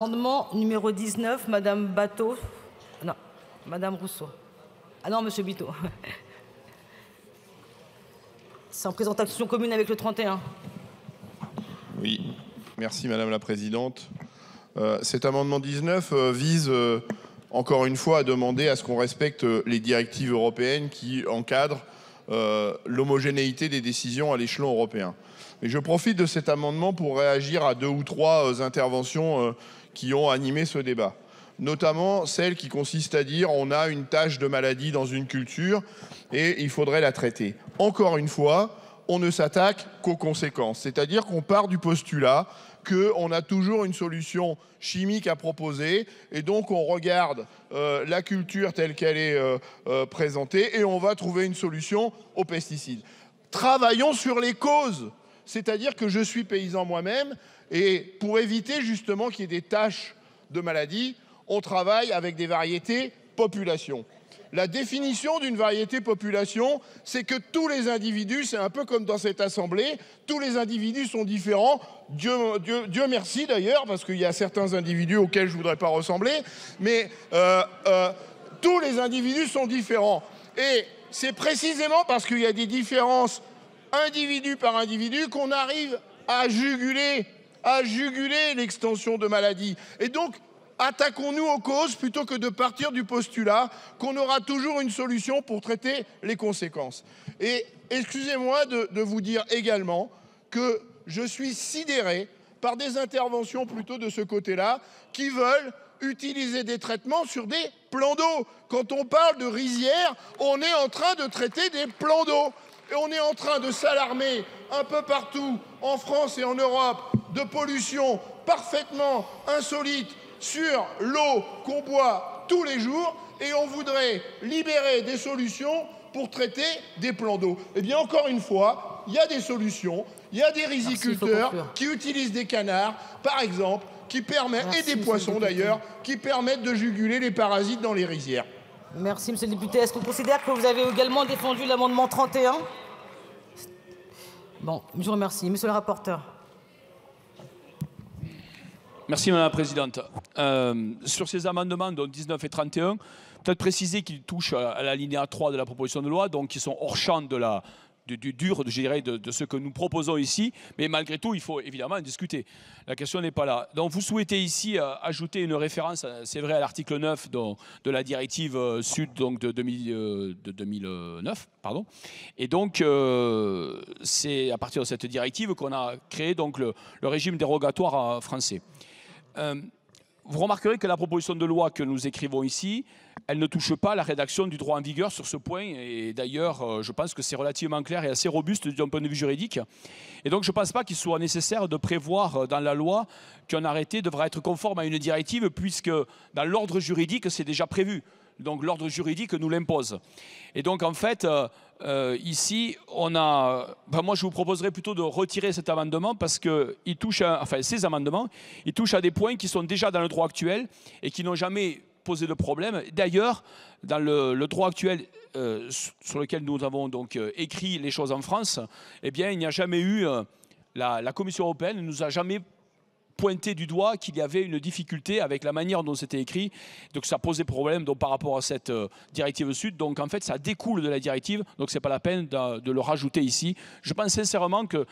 Amendement numéro 19, Madame Bateau. Non, Madame Rousseau. Ah non, Monsieur Biteau. C'est en présentation commune avec le 31. Oui, merci Madame la Présidente. Cet amendement 19 vise encore une fois à demander à ce qu'on respecte les directives européennes qui encadrent l'homogénéité des décisions à l'échelon européen. Et je profite de cet amendement pour réagir à 2 ou 3 interventions qui ont animé ce débat. Notamment celle qui consiste à dire on a une tache de maladie dans une culture et il faudrait la traiter. Encore une fois, on ne s'attaque qu'aux conséquences. C'est-à-dire qu'on part du postulat qu'on a toujours une solution chimique à proposer et donc on regarde la culture telle qu'elle est présentée et on va trouver une solution aux pesticides. Travaillons sur les causes. C'est-à-dire que je suis paysan moi-même et pour éviter justement qu'il y ait des taches de maladie, on travaille avec des variétés population. La définition d'une variété population, c'est que tous les individus, c'est un peu comme dans cette assemblée, tous les individus sont différents. Dieu merci d'ailleurs, parce qu'il y a certains individus auxquels je ne voudrais pas ressembler, mais tous les individus sont différents. Et c'est précisément parce qu'il y a des différences individu par individu qu'on arrive à juguler l'extension de maladies. Et donc, attaquons-nous aux causes plutôt que de partir du postulat qu'on aura toujours une solution pour traiter les conséquences. Et excusez-moi de vous dire également que je suis sidéré par des interventions plutôt de ce côté-là qui veulent utiliser des traitements sur des plans d'eau. Quand on parle de rizières, on est en train de traiter des plans d'eau. Et on est en train de s'alarmer un peu partout, en France et en Europe, de pollution parfaitement insolite sur l'eau qu'on boit tous les jours, et on voudrait libérer des solutions pour traiter des plans d'eau. Eh bien, encore une fois, il y a des solutions, il y a des riziculteurs qui utilisent des canards, par exemple, qui permettent, et des poissons d'ailleurs, qui permettent de juguler les parasites dans les rizières. Merci, Monsieur le député. Est-ce qu'on considère que vous avez également défendu l'amendement 31 ? Bon, je vous remercie. Monsieur le rapporteur. Merci Madame la Présidente. Sur ces amendements, dont 19 et 31, peut-être préciser qu'ils touchent à l'alinéa 3 de la proposition de loi, donc qui sont hors champ du dur, je dirais, de ce que nous proposons ici. Mais malgré tout, il faut évidemment en discuter. La question n'est pas là. Donc vous souhaitez ici ajouter une référence, c'est vrai, à l'article 9 de la directive Sud donc de 2009. Pardon. Et donc, c'est à partir de cette directive qu'on a créé donc, le régime dérogatoire français. Vous remarquerez que la proposition de loi que nous écrivons ici, elle ne touche pas la rédaction du droit en vigueur sur ce point. Et d'ailleurs, je pense que c'est relativement clair et assez robuste d'un point de vue juridique. Et donc, je ne pense pas qu'il soit nécessaire de prévoir dans la loi qu'un arrêté devra être conforme à une directive, puisque dans l'ordre juridique, c'est déjà prévu. Donc, l'ordre juridique nous l'impose. Et donc, en fait, ici, on a... moi, je vous proposerais plutôt de retirer cet amendement parce qu'il touche ces amendements, ils touchent à des points qui sont déjà dans le droit actuel et qui n'ont jamais posé de problème. D'ailleurs, dans le droit actuel sur lequel nous avons donc écrit les choses en France, eh bien, il n'y a jamais eu... la Commission européenne ne nous a jamais pointé du doigt qu'il y avait une difficulté avec la manière dont c'était écrit. Donc ça posait problème donc, par rapport à cette directive Sud. Donc en fait, ça découle de la directive. Donc ce n'est pas la peine de le rajouter ici. Je pense sincèrement que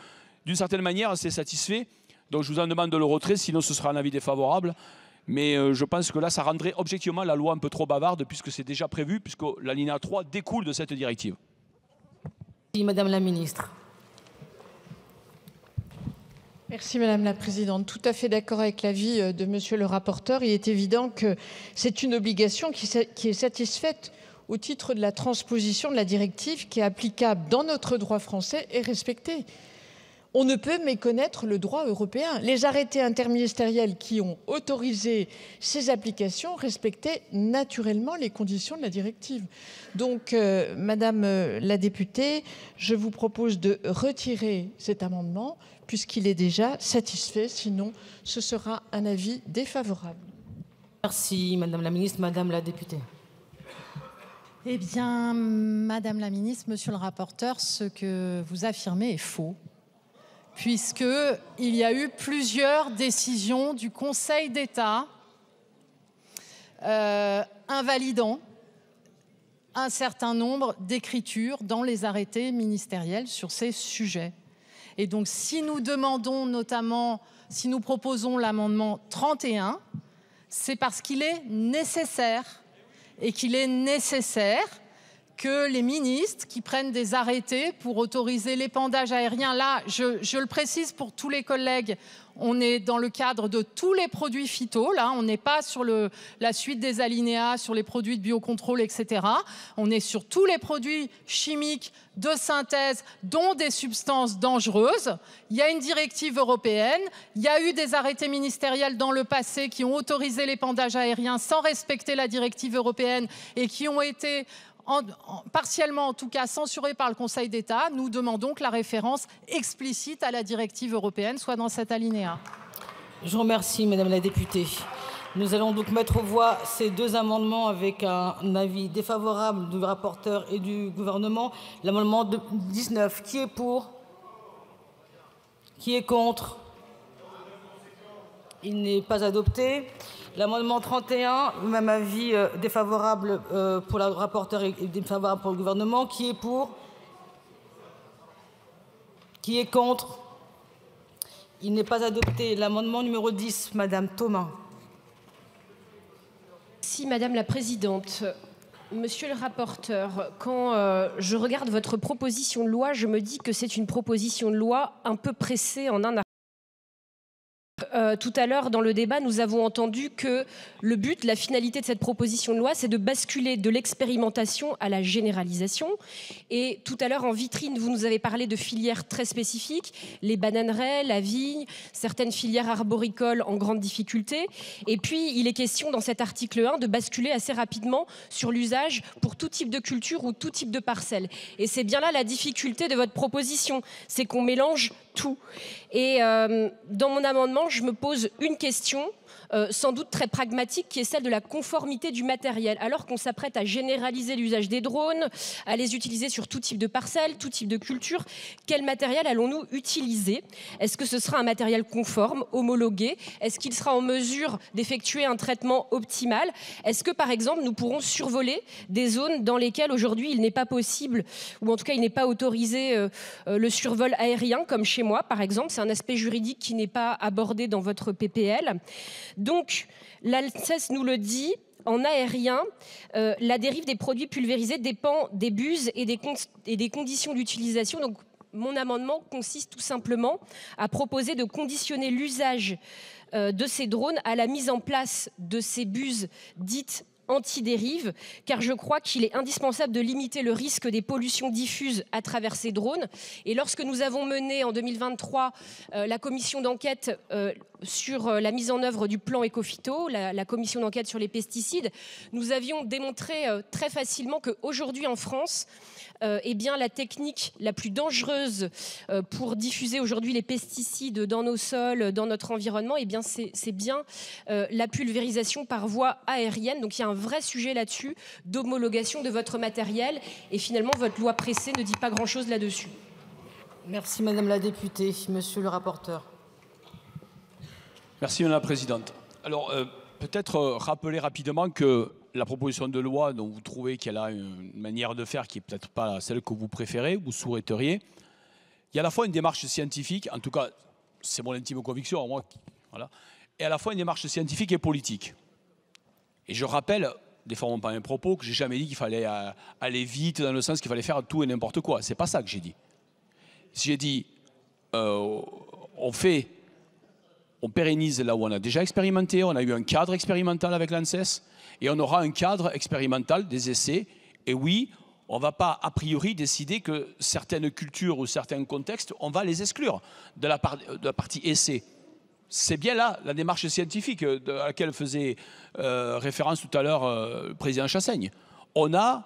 d'une certaine manière, c'est satisfait. Donc je vous en demande de le retrait, sinon ce sera un avis défavorable. Mais je pense que là, ça rendrait objectivement la loi un peu trop bavarde puisque c'est déjà prévu, puisque l'alinéa 3 découle de cette directive. Merci, Madame la Ministre. Merci Madame la Présidente. Tout à fait d'accord avec l'avis de Monsieur le rapporteur. Il est évident que c'est une obligation qui est satisfaite au titre de la transposition de la directive qui est applicable dans notre droit français et respectée. On ne peut méconnaître le droit européen. Les arrêtés interministériels qui ont autorisé ces applications respectaient naturellement les conditions de la directive. Donc, Madame la députée, je vous propose de retirer cet amendement puisqu'il est déjà satisfait. Sinon, ce sera un avis défavorable. Merci, Madame la Ministre. Madame la députée. Eh bien, Madame la Ministre, Monsieur le rapporteur, ce que vous affirmez est faux. puisqu'il y a eu plusieurs décisions du Conseil d'État invalidant un certain nombre d'écritures dans les arrêtés ministériels sur ces sujets. Et donc, si nous demandons notamment, si nous proposons l'amendement 31, c'est parce qu'il est nécessaire, et qu'il est nécessaire que les ministres qui prennent des arrêtés pour autoriser l'épandage aérien, là, je le précise pour tous les collègues, on est dans le cadre de tous les produits phyto, là, on n'est pas sur la suite des alinéas, sur les produits de biocontrôle, etc. On est sur tous les produits chimiques de synthèse, dont des substances dangereuses. Il y a une directive européenne, il y a eu des arrêtés ministériels dans le passé qui ont autorisé l'épandage aérien sans respecter la directive européenne et qui ont été partiellement en tout cas censuré par le Conseil d'État. Nous demandons que la référence explicite à la directive européenne soit dans cet alinéa. Je vous remercie, Madame la députée. Nous allons donc mettre aux voix ces deux amendements avec un avis défavorable du rapporteur et du gouvernement. L'amendement 19, qui est pour? Qui est contre? Il n'est pas adopté. L'amendement 31, même avis défavorable pour la rapporteure et défavorable pour le gouvernement. Qui est pour? Qui est contre? Il n'est pas adopté. L'amendement numéro 10, Madame Thomas. Merci Madame la Présidente. Monsieur le rapporteur, quand je regarde votre proposition de loi, je me dis que c'est une proposition de loi un peu pressée en un article. Tout à l'heure, dans le débat, nous avons entendu que le but, la finalité de cette proposition de loi, c'est de basculer de l'expérimentation à la généralisation. Et tout à l'heure, en vitrine, vous nous avez parlé de filières très spécifiques, les bananeraies, la vigne, certaines filières arboricoles en grande difficulté. Et puis, il est question, dans cet article 1, de basculer assez rapidement sur l'usage pour tout type de culture ou tout type de parcelle. Et c'est bien là la difficulté de votre proposition, c'est qu'on mélange tout. Et dans mon amendement, je me pose une question, sans doute très pragmatique, qui est celle de la conformité du matériel. Alors qu'on s'apprête à généraliser l'usage des drones, à les utiliser sur tout type de parcelles, tout type de culture, quel matériel allons-nous utiliser? Est-ce que ce sera un matériel conforme, homologué? Est-ce qu'il sera en mesure d'effectuer un traitement optimal? Est-ce que, par exemple, nous pourrons survoler des zones dans lesquelles aujourd'hui il n'est pas possible, ou en tout cas il n'est pas autorisé le survol aérien, comme chez moi, par exemple? C'est un aspect juridique qui n'est pas abordé dans votre PPL. Donc, l'ANSES nous le dit, en aérien, la dérive des produits pulvérisés dépend des buses et des conditions d'utilisation. Donc, mon amendement consiste tout simplement à proposer de conditionner l'usage de ces drones à la mise en place de ces buses dites anti-dérive, car je crois qu'il est indispensable de limiter le risque des pollutions diffuses à travers ces drones. Et lorsque nous avons mené en 2023 la commission d'enquête sur la mise en œuvre du plan Ecophyto, la commission d'enquête sur les pesticides, nous avions démontré très facilement qu'aujourd'hui en France, eh bien, la technique la plus dangereuse pour diffuser aujourd'hui les pesticides dans nos sols, dans notre environnement, eh bien, c'est bien la pulvérisation par voie aérienne. Donc il y a un vrai sujet là-dessus d'homologation de votre matériel. Et finalement, votre loi pressée ne dit pas grand-chose là-dessus. Merci Madame la députée. Monsieur le rapporteur. Merci Madame la Présidente. Alors, peut-être rappeler rapidement que la proposition de loi dont vous trouvez qu'elle a une manière de faire qui n'est peut-être pas celle que vous préférez, vous souhaiteriez, il y a à la fois une démarche scientifique, en tout cas c'est mon intime conviction, moi, voilà, et à la fois une démarche scientifique et politique. Et je rappelle, déformons pas mes propos, que j'ai jamais dit qu'il fallait aller vite dans le sens qu'il fallait faire tout et n'importe quoi. C'est pas ça que j'ai dit. J'ai dit, on pérennise là où on a déjà expérimenté, on a eu un cadre expérimental avec l'ANSES, et on aura un cadre expérimental des essais. Et oui, on ne va pas a priori décider que certaines cultures ou certains contextes, on va les exclure de la partie essai. C'est bien là la démarche scientifique à laquelle faisait référence tout à l'heure le président Chassaigne. On a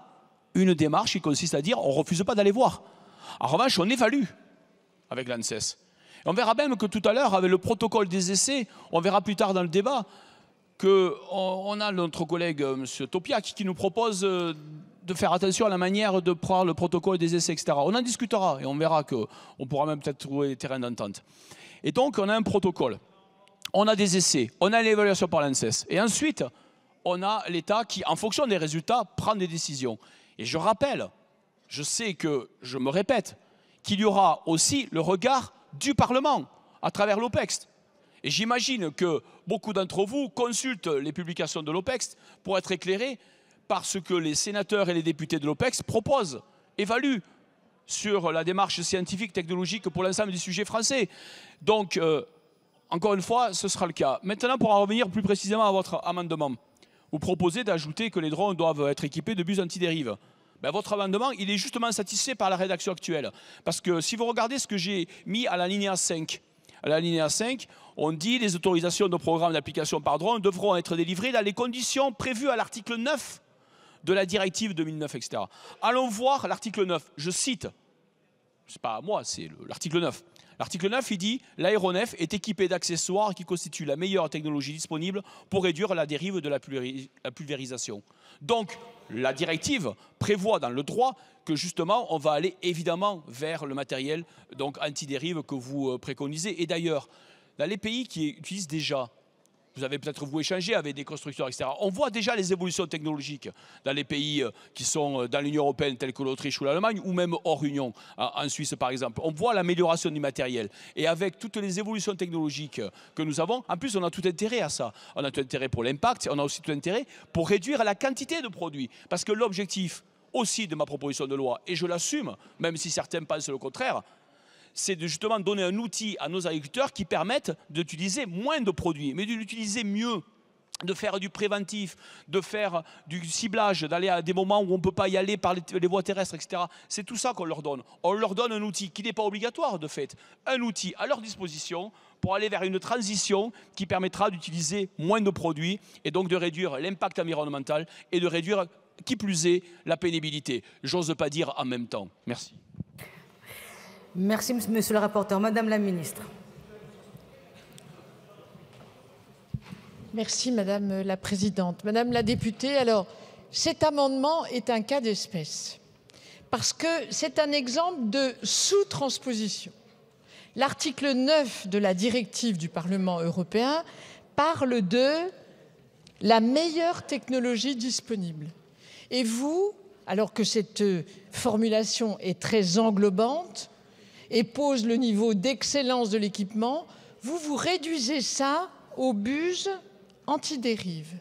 une démarche qui consiste à dire on ne refuse pas d'aller voir. En revanche, on évalue avec l'ANSES. Et on verra même que tout à l'heure, avec le protocole des essais, on verra plus tard dans le débat qu'on a notre collègue M. Topiak qui nous propose de faire attention à la manière de prendre le protocole des essais, etc. On en discutera et on verra qu'on pourra même peut-être trouver des terrains d'entente. Et donc, on a un protocole, on a des essais, on a l'évaluation par l'ANSES. Et ensuite, on a l'État qui, en fonction des résultats, prend des décisions. Et je rappelle, je sais que je me répète, qu'il y aura aussi le regard du Parlement à travers l'OPEX. Et j'imagine que beaucoup d'entre vous consultent les publications de l'OPEX pour être éclairés par ce que les sénateurs et les députés de l'OPEX proposent, évaluent sur la démarche scientifique, technologique pour l'ensemble des sujets français. Donc, encore une fois, ce sera le cas. Maintenant, pour en revenir plus précisément à votre amendement, vous proposez d'ajouter que les drones doivent être équipés de bus antidérive. Ben, votre amendement, il est justement satisfait par la rédaction actuelle. Parce que si vous regardez ce que j'ai mis à l'alinéa 5, on dit les autorisations de programme d'application par drone devront être délivrées dans les conditions prévues à l'article 9 de la directive 2009, etc. Allons voir l'article 9. Je cite, c'est pas à moi, c'est l'article 9. L'article 9, il dit « L'aéronef est équipé d'accessoires qui constituent la meilleure technologie disponible pour réduire la dérive de la pulvérisation. » Donc, la directive prévoit dans le droit que justement, on va aller évidemment vers le matériel donc anti-dérive que vous préconisez. Et d'ailleurs, dans les pays qui utilisent déjà, vous avez peut-être vous échangé avec des constructeurs, etc. On voit déjà les évolutions technologiques dans les pays qui sont dans l'Union européenne, tels que l'Autriche ou l'Allemagne, ou même hors Union, en Suisse par exemple. On voit l'amélioration du matériel. Et avec toutes les évolutions technologiques que nous avons, en plus on a tout intérêt à ça. On a tout intérêt pour l'impact, on a aussi tout intérêt pour réduire la quantité de produits. Parce que l'objectif aussi de ma proposition de loi, et je l'assume, même si certains pensent le contraire, c'est de justement donner un outil à nos agriculteurs qui permettent d'utiliser moins de produits, mais de l'utiliser mieux, de faire du préventif, de faire du ciblage, d'aller à des moments où on ne peut pas y aller par les voies terrestres, etc. C'est tout ça qu'on leur donne. On leur donne un outil qui n'est pas obligatoire de fait, un outil à leur disposition pour aller vers une transition qui permettra d'utiliser moins de produits et donc de réduire l'impact environnemental et de réduire, qui plus est, la pénibilité. J'ose pas dire en même temps. Merci. Merci, monsieur le rapporteur. Madame la ministre. Merci, madame la présidente. Madame la députée, alors, cet amendement est un cas d'espèce parce que c'est un exemple de sous-transposition. L'article 9 de la directive du Parlement européen parle de la meilleure technologie disponible. Et vous, alors que cette formulation est très englobante, et pose le niveau d'excellence de l'équipement, vous réduisez ça aux bus antidérive.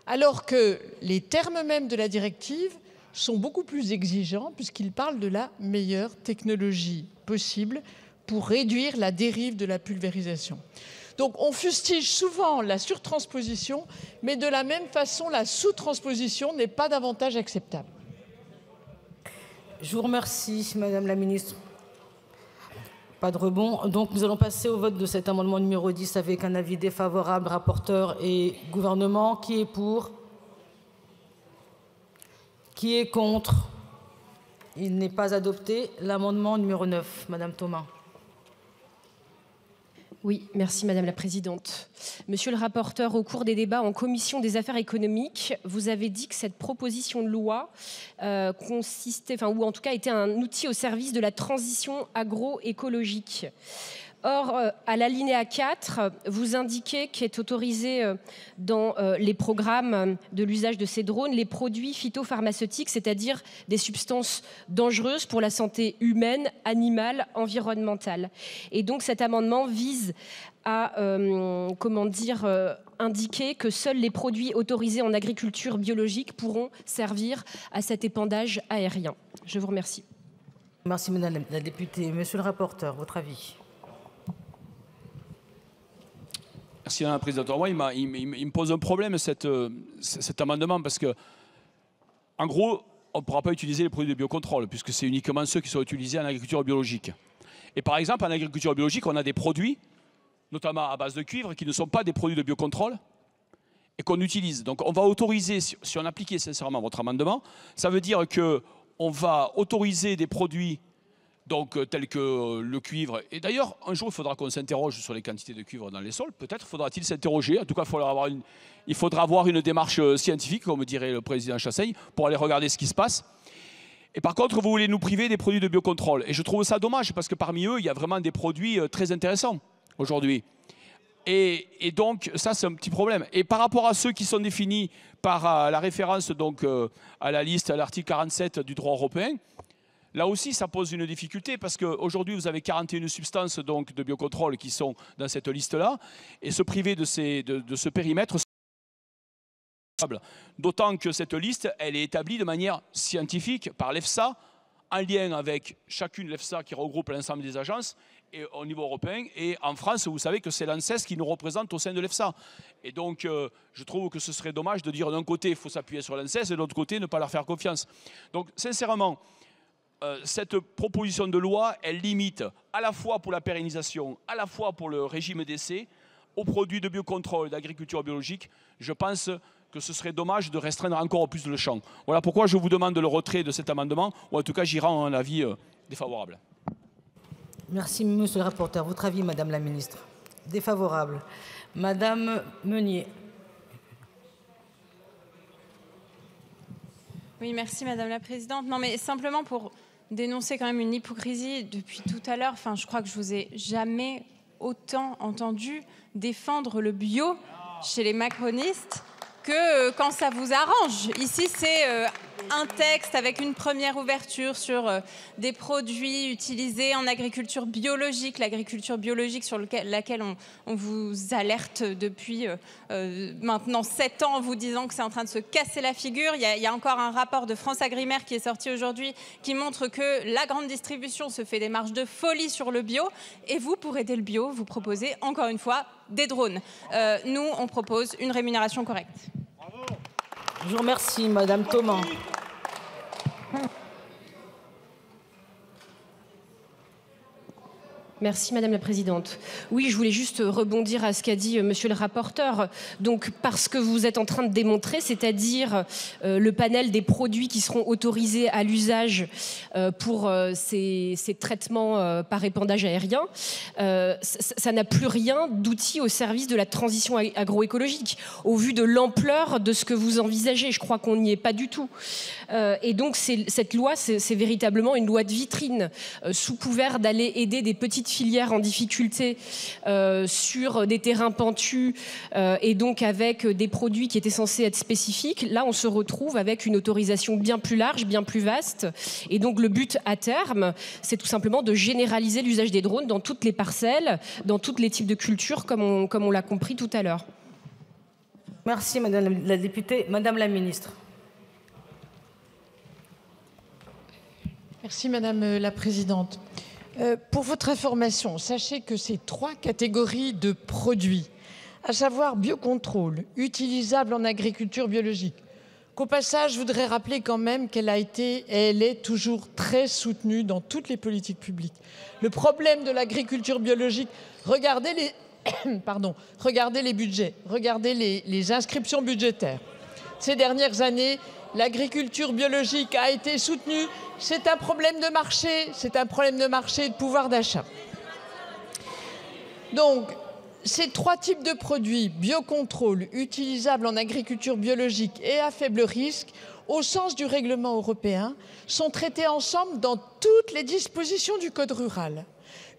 Alors que les termes mêmes de la directive sont beaucoup plus exigeants puisqu'ils parlent de la meilleure technologie possible pour réduire la dérive de la pulvérisation. Donc on fustige souvent la surtransposition, mais de la même façon, la sous-transposition n'est pas davantage acceptable. Je vous remercie, madame la ministre. Pas de rebond. Donc, nous allons passer au vote de cet amendement numéro 10 avec un avis défavorable, rapporteur et gouvernement. Qui est pour? Qui est contre? Il n'est pas adopté. L'amendement numéro 9, madame Thomas. Oui, merci Madame la Présidente. Monsieur le rapporteur, au cours des débats en commission des affaires économiques, vous avez dit que cette proposition de loi consistait, ou en tout cas était un outil au service de la transition agroécologique. Or, à l'alinéa 4, vous indiquez qu'est autorisé dans les programmes de l'usage de ces drones les produits phytopharmaceutiques, c'est-à-dire des substances dangereuses pour la santé humaine, animale, environnementale. Et donc cet amendement vise à indiquer que seuls les produits autorisés en agriculture biologique pourront servir à cet épandage aérien. Je vous remercie. Merci Madame la députée. Monsieur le rapporteur, votre avis? Merci Madame la Présidente. Moi, il me pose un problème cet amendement parce que, en gros, on ne pourra pas utiliser les produits de biocontrôle puisque c'est uniquement ceux qui sont utilisés en agriculture biologique. Et par exemple, en agriculture biologique, on a des produits, notamment à base de cuivre, qui ne sont pas des produits de biocontrôle et qu'on utilise. Donc on va autoriser, si on appliquait sincèrement votre amendement, ça veut dire qu'on va autoriser des produits donc tels que le cuivre. Et d'ailleurs, un jour, il faudra qu'on s'interroge sur les quantités de cuivre dans les sols. Peut-être faudra-t-il s'interroger. En tout cas, il faudra avoir une démarche scientifique, comme dirait le président Chassaigne, pour aller regarder ce qui se passe. Et par contre, vous voulez nous priver des produits de biocontrôle. Et je trouve ça dommage, parce que parmi eux, il y a vraiment des produits très intéressants aujourd'hui. Et donc, ça, c'est un petit problème. Et par rapport à ceux qui sont définis par la référence donc, à la liste, à l'article 47 du droit européen, là aussi, ça pose une difficulté parce qu'aujourd'hui, vous avez 41 substances donc, de biocontrôle qui sont dans cette liste-là. Et se priver de ce périmètre, d'autant que cette liste, elle est établie de manière scientifique par l'EFSA, en lien avec chacune l'EFSA qui regroupe l'ensemble des agences et au niveau européen. Et en France, vous savez que c'est l'ANSES qui nous représente au sein de l'EFSA. Et donc, je trouve que ce serait dommage de dire d'un côté, il faut s'appuyer sur l'ANSES et de l'autre côté, ne pas leur faire confiance. Donc, sincèrement, cette proposition de loi, elle limite à la fois pour la pérennisation, à la fois pour le régime d'essai, aux produits de biocontrôle d'agriculture biologique. Je pense que ce serait dommage de restreindre encore plus le champ. Voilà pourquoi je vous demande le retrait de cet amendement, ou en tout cas j'y rends un avis défavorable. Merci, monsieur le rapporteur. Votre avis, madame la ministre? Défavorable. Madame Meunier. Oui, merci madame la présidente. Non, mais simplement pour dénoncer quand même une hypocrisie depuis tout à l'heure. Enfin, je crois que je vous ai jamais autant entendu défendre le bio chez les macronistes que quand ça vous arrange. Ici, c'est un texte avec une première ouverture sur des produits utilisés en agriculture biologique, l'agriculture biologique sur laquelle on vous alerte depuis maintenant 7 ans en vous disant que c'est en train de se casser la figure. Il y a encore un rapport de France Agrimaire qui est sorti aujourd'hui qui montre que la grande distribution se fait des marges de folie sur le bio. Et vous, pour aider le bio, vous proposez encore une fois des drones. Nous, on propose une rémunération correcte. Je vous remercie, madame Thomas. Merci Madame la Présidente. Oui, je voulais juste rebondir à ce qu'a dit Monsieur le rapporteur. Donc, parce que vous êtes en train de démontrer, c'est-à-dire le panel des produits qui seront autorisés à l'usage pour ces traitements par épandage aérien, ça n'a plus rien d'outil au service de la transition agroécologique. Au vu de l'ampleur de ce que vous envisagez, je crois qu'on n'y est pas du tout. Et donc, cette loi, c'est véritablement une loi de vitrine, sous couvert d'aller aider des petites filières en difficulté sur des terrains pentus et donc avec des produits qui étaient censés être spécifiques. Là, on se retrouve avec une autorisation bien plus large, bien plus vaste. Et donc, le but à terme, c'est tout simplement de généraliser l'usage des drones dans toutes les parcelles, dans tous les types de cultures, comme on l'a compris tout à l'heure. Merci, madame la députée. Madame la ministre. Merci madame la présidente. Pour votre information, sachez que ces 3 catégories de produits, à savoir biocontrôle, utilisable en agriculture biologique, qu'au passage, je voudrais rappeler quand même qu'elle a été et elle est toujours très soutenue dans toutes les politiques publiques. Le problème de l'agriculture biologique, regardez les budgets, regardez les inscriptions budgétaires. Ces dernières années, l'agriculture biologique a été soutenue. C'est un problème de marché, c'est un problème de marché et de pouvoir d'achat. Donc, ces 3 types de produits, biocontrôle, utilisables en agriculture biologique et à faible risque, au sens du règlement européen, sont traités ensemble dans toutes les dispositions du Code rural.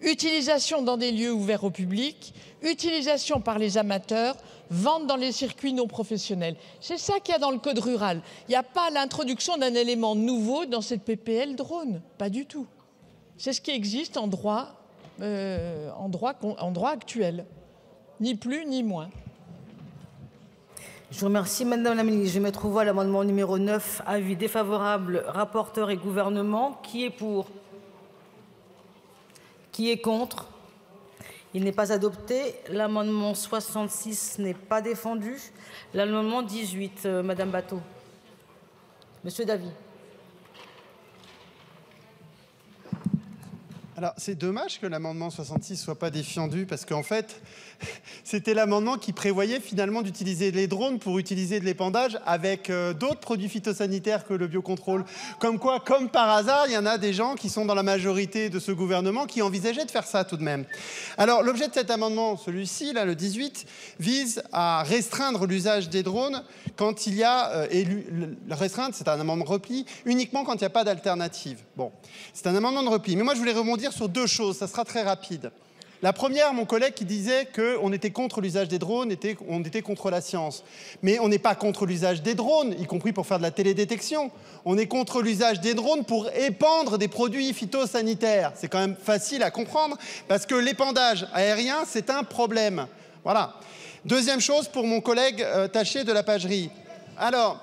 Utilisation dans des lieux ouverts au public, utilisation par les amateurs, vente dans les circuits non professionnels. C'est ça qu'il y a dans le Code rural. Il n'y a pas l'introduction d'un élément nouveau dans cette PPL drone, pas du tout. C'est ce qui existe en droit actuel, ni plus ni moins. Je vous remercie, madame la ministre. Je vais mettre aux voix l'amendement numéro 9, avis défavorable, rapporteur et gouvernement. Qui est pour? Qui est contre? Il n'est pas adopté. L'amendement 66 n'est pas défendu. L'amendement 18, madame Batho. Monsieur Davy. Alors, c'est dommage que l'amendement 66 ne soit pas défendu parce qu'en fait, c'était l'amendement qui prévoyait finalement d'utiliser les drones pour utiliser de l'épandage avec d'autres produits phytosanitaires que le biocontrôle. Comme quoi, comme par hasard, il y en a des gens qui sont dans la majorité de ce gouvernement qui envisageaient de faire ça tout de même. Alors, l'objet de cet amendement, celui-ci, là, le 18, vise à restreindre l'usage des drones quand il y a... restreindre, c'est un amendement de repli, uniquement quand il n'y a pas d'alternative. Bon, c'est un amendement de repli. Mais moi, je voulais rebondir sur deux choses, ça sera très rapide. La première, mon collègue qui disait qu'on était contre l'usage des drones, on était contre la science. Mais on n'est pas contre l'usage des drones, y compris pour faire de la télédétection. On est contre l'usage des drones pour épandre des produits phytosanitaires. C'est quand même facile à comprendre, parce que l'épandage aérien, c'est un problème. Voilà. Deuxième chose, pour mon collègue Taché de la Pagerie. Alors,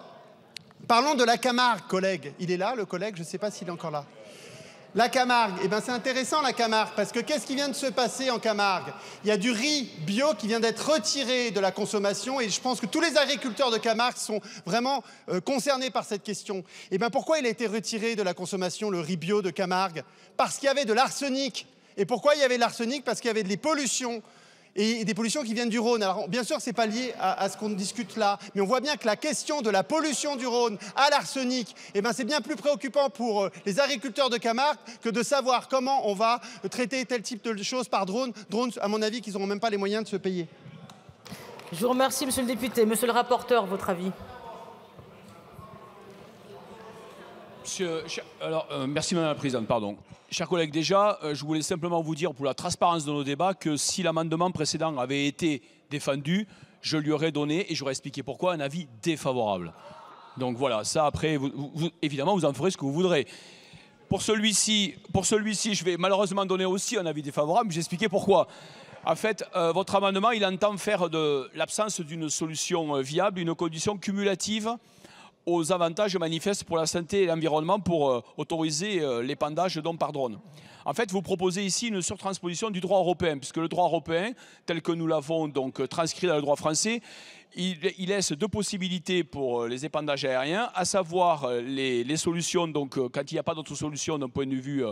parlons de la Camargue, collègue. Il est là, le collègue, je ne sais pas s'il est encore là. La Camargue, eh ben c'est intéressant la Camargue, parce que qu'est-ce qui vient de se passer en Camargue? Il y a du riz bio qui vient d'être retiré de la consommation et je pense que tous les agriculteurs de Camargue sont vraiment concernés par cette question. Eh ben pourquoi il a été retiré de la consommation, le riz bio de Camargue? Parce qu'il y avait de l'arsenic. Et pourquoi il y avait de l'arsenic? Parce qu'il y avait des pollutions. Et des pollutions qui viennent du Rhône. Alors, bien sûr, ce n'est pas lié à ce qu'on discute là, mais on voit bien que la question de la pollution du Rhône à l'arsenic, eh ben, c'est bien plus préoccupant pour les agriculteurs de Camargue que de savoir comment on va traiter tel type de choses par drone. Drones, à mon avis, qu'ils n'auront même pas les moyens de se payer. Je vous remercie, monsieur le député. Monsieur le rapporteur, votre avis? Merci Madame la Présidente, pardon. Chers collègues, déjà, je voulais simplement vous dire pour la transparence de nos débats que si l'amendement précédent avait été défendu, je lui aurais donné, et j'aurais expliqué pourquoi, un avis défavorable. Donc voilà, ça après, évidemment, vous en ferez ce que vous voudrez. Pour celui-ci, je vais malheureusement donner aussi un avis défavorable, mais j'expliquais pourquoi. En fait, votre amendement, il entend faire de l'absence d'une solution viable une condition cumulative aux avantages manifestes pour la santé et l'environnement pour autoriser l'épandage par drone. En fait, vous proposez ici une surtransposition du droit européen, puisque le droit européen, tel que nous l'avons donc transcrit dans le droit français, il laisse deux possibilités pour les épandages aériens, à savoir les solutions, donc quand il n'y a pas d'autre solution d'un point de vue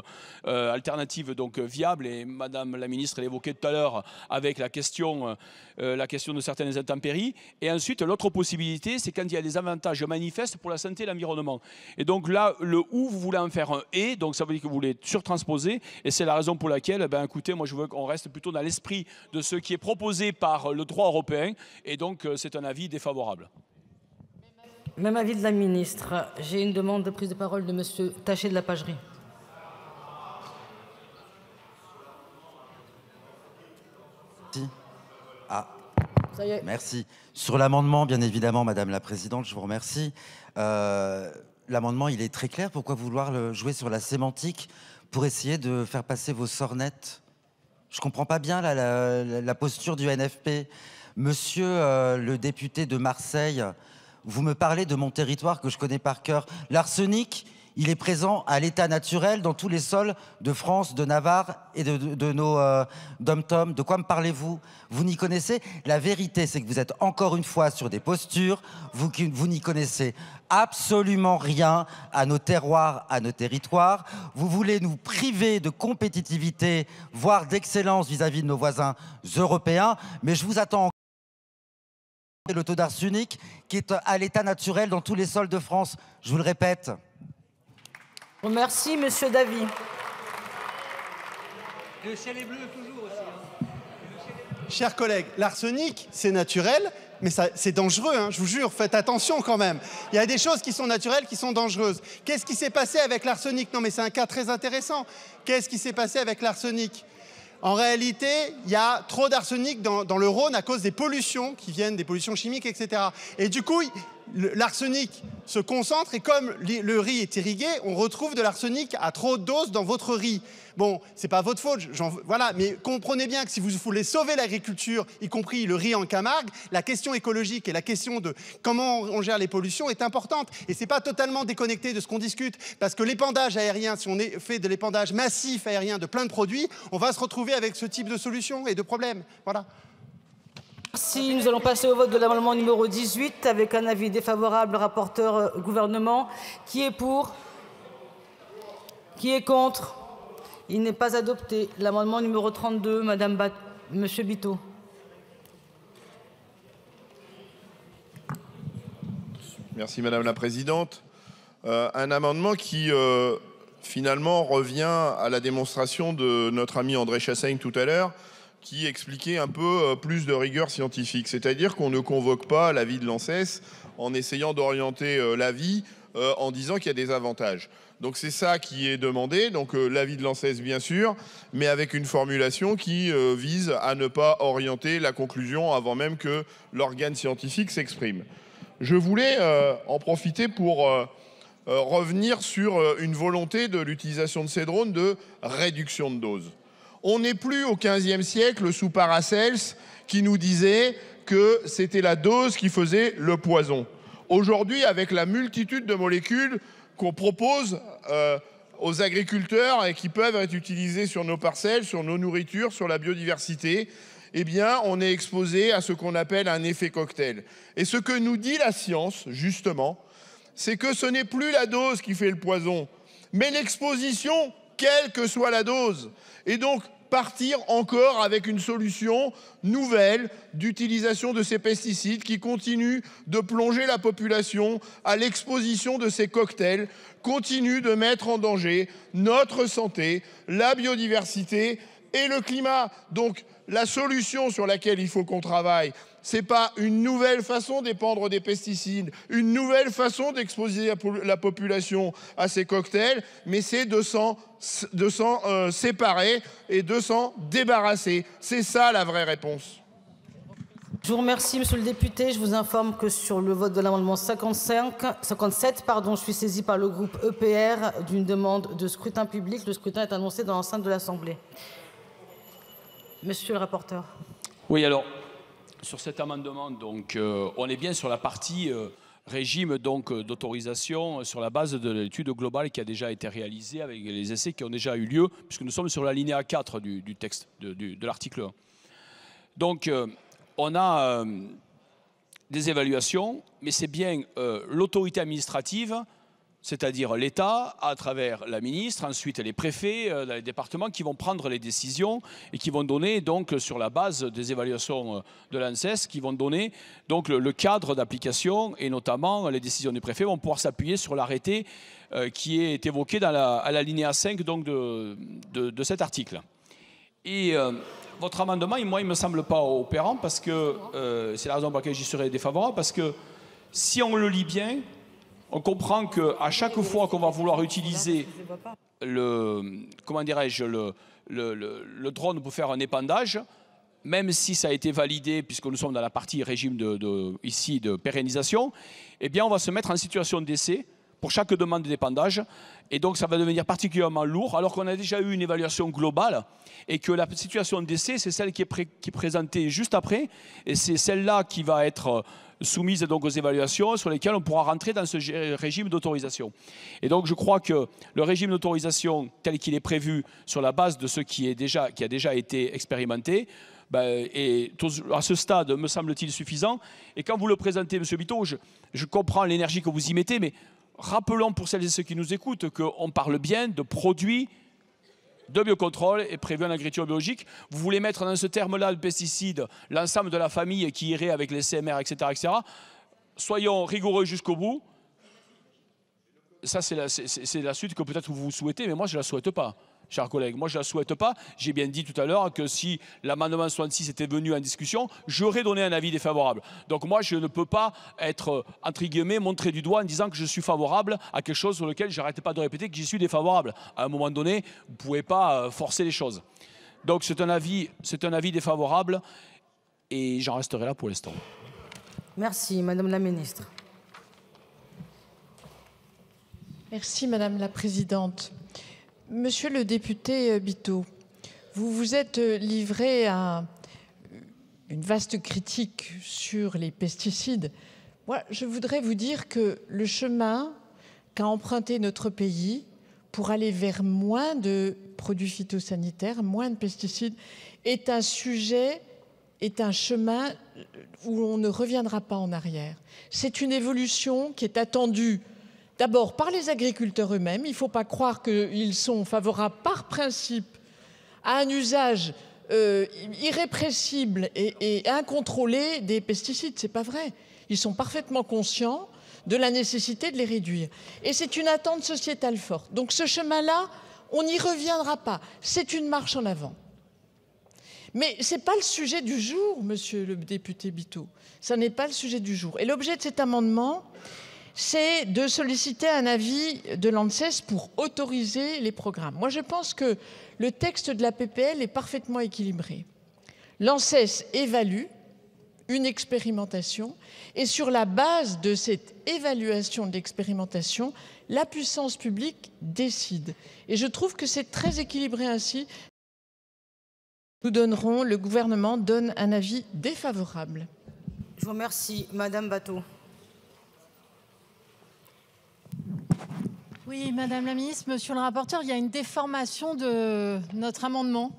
alternative donc viable, et Madame la Ministre l'évoquait tout à l'heure avec la question de certaines intempéries, et ensuite l'autre possibilité, c'est quand il y a des avantages manifestes pour la santé et l'environnement. Et donc là, le ou, vous voulez en faire un et, donc ça veut dire que vous voulez surtransposer, et c'est la raison pour laquelle, ben écoutez, moi je veux qu'on reste plutôt dans l'esprit de ce qui est proposé par le droit européen, et donc c'est un avis défavorable. Même avis de la ministre. J'ai une demande de prise de parole de monsieur Taché de la Pagerie. Ah, ça y est. merci. Sur l'amendement, bien évidemment, Madame la Présidente, je vous remercie. L'amendement, il est très clair. Pourquoi vouloir jouer sur la sémantique pour essayer de faire passer vos sornettes? Je ne comprends pas bien la posture du NFP. Monsieur le député de Marseille, vous me parlez de mon territoire que je connais par cœur. L'arsenic, il est présent à l'état naturel dans tous les sols de France, de Navarre et de nos dom-tom. De quoi me parlez-vous? Vous n'y connaissez? La vérité, c'est que vous êtes encore une fois sur des postures. Vous n'y connaissez absolument rien à nos terroirs, à nos territoires. Vous voulez nous priver de compétitivité, voire d'excellence vis-à-vis de nos voisins européens. Mais je vous attends le taux d'arsenic qui est à l'état naturel dans tous les sols de France. Je vous le répète. Merci, monsieur Davy. Le ciel est bleu toujours aussi. Chers collègues, l'arsenic, c'est naturel, mais c'est dangereux, hein, je vous jure, faites attention quand même. Il y a des choses qui sont naturelles, qui sont dangereuses. Qu'est-ce qui s'est passé avec l'arsenic? Non, mais c'est un cas très intéressant. Qu'est-ce qui s'est passé avec l'arsenic? En réalité, il y a trop d'arsenic dans le Rhône à cause des pollutions qui viennent, des pollutions chimiques, etc. Et du coup, l'arsenic se concentre et comme le riz est irrigué, on retrouve de l'arsenic à trop de doses dans votre riz. Bon, c'est pas votre faute, voilà, mais comprenez bien que si vous voulez sauver l'agriculture, y compris le riz en Camargue, la question écologique et la question de comment on gère les pollutions est importante. Et c'est pas totalement déconnecté de ce qu'on discute, parce que l'épandage aérien, si on fait de l'épandage massif aérien de plein de produits, on va se retrouver avec ce type de solutions et de problèmes. Voilà. Merci. Nous allons passer au vote de l'amendement numéro 18 avec un avis défavorable, rapporteur gouvernement. Qui est pour? Qui est contre? Il n'est pas adopté. L'amendement numéro 32, Monsieur Bittot. Merci Madame la Présidente. Un amendement qui finalement revient à la démonstration de notre ami André Chassaigne tout à l'heure, qui expliquait un peu plus de rigueur scientifique. C'est-à-dire qu'on ne convoque pas l'avis de l'ANSES en essayant d'orienter l'avis en disant qu'il y a des avantages. Donc c'est ça qui est demandé, donc l'avis de l'ANSES bien sûr, mais avec une formulation qui vise à ne pas orienter la conclusion avant même que l'organe scientifique s'exprime. Je voulais en profiter pour revenir sur une volonté de l'utilisation de ces drones de réduction de dose. On n'est plus au XVe siècle sous Paracels qui nous disait que c'était la dose qui faisait le poison. Aujourd'hui, avec la multitude de molécules qu'on propose aux agriculteurs et qui peuvent être utilisées sur nos parcelles, sur nos nourritures, sur la biodiversité, eh bien, on est exposé à ce qu'on appelle un effet cocktail. Et ce que nous dit la science, justement, c'est que ce n'est plus la dose qui fait le poison, mais l'exposition, quelle que soit la dose. Et donc, partir encore avec une solution nouvelle d'utilisation de ces pesticides qui continuent de plonger la population à l'exposition de ces cocktails, continuent de mettre en danger notre santé, la biodiversité et le climat. Donc, la solution sur laquelle il faut qu'on travaille, ce n'est pas une nouvelle façon d'épandre des pesticides, une nouvelle façon d'exposer la population à ces cocktails, mais c'est de s'en séparer et de s'en débarrasser. C'est ça la vraie réponse. Je vous remercie, monsieur le député. Je vous informe que sur le vote de l'amendement 57, je suis saisie par le groupe EPR d'une demande de scrutin public. Le scrutin est annoncé dans l'enceinte de l'Assemblée. Monsieur le rapporteur. Oui, alors, sur cet amendement, donc, on est bien sur la partie régime d'autorisation sur la base de l'étude globale qui a déjà été réalisée avec les essais qui ont déjà eu lieu, puisque nous sommes sur l'alinéa 4 du texte, de l'article 1. Donc, on a des évaluations, mais c'est bien l'autorité administrative, c'est-à-dire l'État, à travers la ministre, ensuite les préfets, les départements, qui vont prendre les décisions et qui vont donner, donc, sur la base des évaluations de l'ANSES, qui vont donner donc, le cadre d'application, et notamment les décisions du préfet vont pouvoir s'appuyer sur l'arrêté qui est évoqué à l'alinéa 5 donc, de cet article. Et votre amendement, moi, il ne me semble pas opérant, parce que c'est la raison pour laquelle j'y serais défavorable, parce que si on le lit bien, on comprend qu'à chaque fois qu'on va vouloir utiliser le drone pour faire un épandage, même si ça a été validé, puisque nous sommes dans la partie régime ici de pérennisation, eh bien on va se mettre en situation d'essai pour chaque demande d'épandage. Et donc ça va devenir particulièrement lourd, alors qu'on a déjà eu une évaluation globale et que la situation d'essai, c'est celle qui est présentée juste après, et c'est celle-là qui va être soumise donc aux évaluations sur lesquelles on pourra rentrer dans ce régime d'autorisation. Et donc je crois que le régime d'autorisation tel qu'il est prévu sur la base de ce qui a déjà été expérimenté, et à ce stade me semble-t-il suffisant. Et quand vous le présentez, M. Bittot, je comprends l'énergie que vous y mettez, mais rappelons pour celles et ceux qui nous écoutent qu'on parle bien de produits de biocontrôle et prévu en agriculture biologique. Vous voulez mettre dans ce terme-là de pesticides l'ensemble de la famille qui irait avec les CMR, etc. etc. Soyons rigoureux jusqu'au bout. Ça, c'est la suite que peut-être vous souhaitez, mais moi, je ne la souhaite pas, chers collègues. Moi, je ne la souhaite pas. J'ai bien dit tout à l'heure que si l'amendement 66 était venu en discussion, j'aurais donné un avis défavorable. Donc moi, je ne peux pas être, entre guillemets, montré du doigt en disant que je suis favorable à quelque chose sur lequel je n'arrête pas de répéter que j'y suis défavorable. À un moment donné, vous ne pouvez pas forcer les choses. Donc c'est un avis défavorable et j'en resterai là pour l'instant. Merci, Madame la Ministre. Merci, Madame la Présidente. Monsieur le député Bittot, vous vous êtes livré à une vaste critique sur les pesticides. Moi, je voudrais vous dire que le chemin qu'a emprunté notre pays pour aller vers moins de produits phytosanitaires, moins de pesticides, est un chemin où on ne reviendra pas en arrière. C'est une évolution qui est attendue D'abord, par les agriculteurs eux-mêmes. Il ne faut pas croire qu'ils sont favorables par principe à un usage irrépressible et incontrôlé des pesticides. Ce n'est pas vrai. Ils sont parfaitement conscients de la nécessité de les réduire. Et c'est une attente sociétale forte. Donc ce chemin-là, on n'y reviendra pas. C'est une marche en avant. Mais ce n'est pas le sujet du jour, monsieur le député Bitot. Ça n'est pas le sujet du jour. Et l'objet de cet amendement, c'est de solliciter un avis de l'ANSES pour autoriser les programmes. Moi, je pense que le texte de la PPL est parfaitement équilibré. L'ANSES évalue une expérimentation et sur la base de cette évaluation de l'expérimentation, la puissance publique décide. Et je trouve que c'est très équilibré ainsi. Le gouvernement donne un avis défavorable. Je vous remercie. Madame Batho. Oui, Madame la Ministre, Monsieur le rapporteur, il y a une déformation de notre amendement.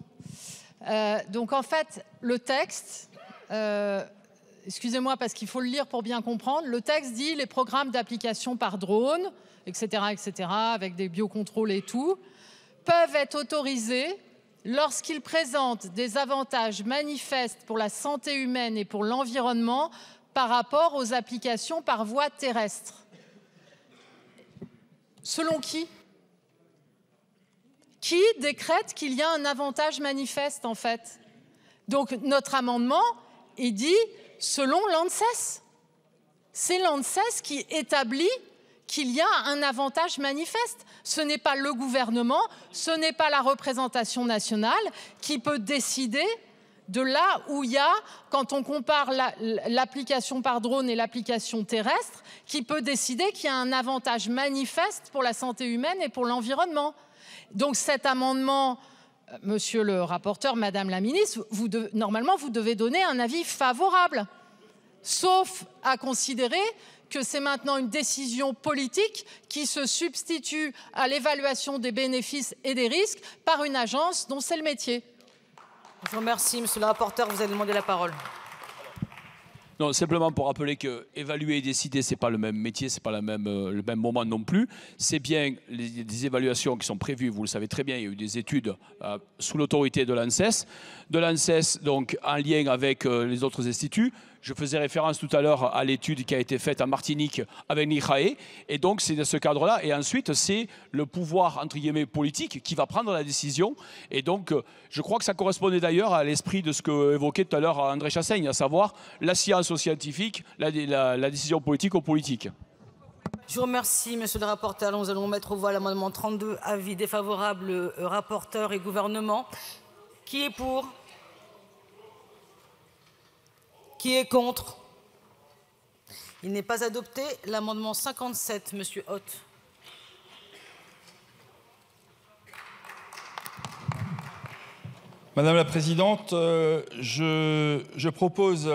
Donc en fait, le texte, excusez-moi parce qu'il faut le lire pour bien comprendre, le texte dit les programmes d'application par drone, etc., avec des biocontrôles et tout, peuvent être autorisés lorsqu'ils présentent des avantages manifestes pour la santé humaine et pour l'environnement par rapport aux applications par voie terrestre. Selon qui? Qui décrète qu'il y a un avantage manifeste, en fait? Donc, notre amendement, il dit selon l'ANSES. C'est l'ANSES qui établit qu'il y a un avantage manifeste. Ce n'est pas le gouvernement, ce n'est pas la représentation nationale qui peut décider de là où il y a, quand on compare l'application par drone et l'application terrestre, qui peut décider qu'il y a un avantage manifeste pour la santé humaine et pour l'environnement. Donc cet amendement, monsieur le rapporteur, madame la ministre, normalement vous devez donner un avis favorable, sauf à considérer que c'est maintenant une décision politique qui se substitue à l'évaluation des bénéfices et des risques par une agence dont c'est le métier. Je vous remercie, monsieur le rapporteur, vous avez demandé la parole. Non, simplement pour rappeler que évaluer et décider, c'est pas le même métier, c'est pas le même moment non plus. C'est bien des évaluations qui sont prévues, vous le savez très bien, il y a eu des études sous l'autorité de l'ANSES. De l'ANSES, donc en lien avec les autres instituts. Je faisais référence tout à l'heure à l'étude qui a été faite en Martinique avec l'ICRAE. Et donc, c'est dans ce cadre-là. Et ensuite, c'est le pouvoir, entre guillemets, politique qui va prendre la décision. Et donc, je crois que ça correspondait d'ailleurs à l'esprit de ce que évoquait tout à l'heure André Chassaigne, à savoir la science aux scientifiques, la décision politique aux politiques. Je vous remercie, monsieur le rapporteur. Nous allons mettre aux voix l'amendement 32, avis défavorable, rapporteur et gouvernement. Qui est pour? Qui est contre? Il n'est pas adopté. L'amendement 57, monsieur Hott. Madame la Présidente, je propose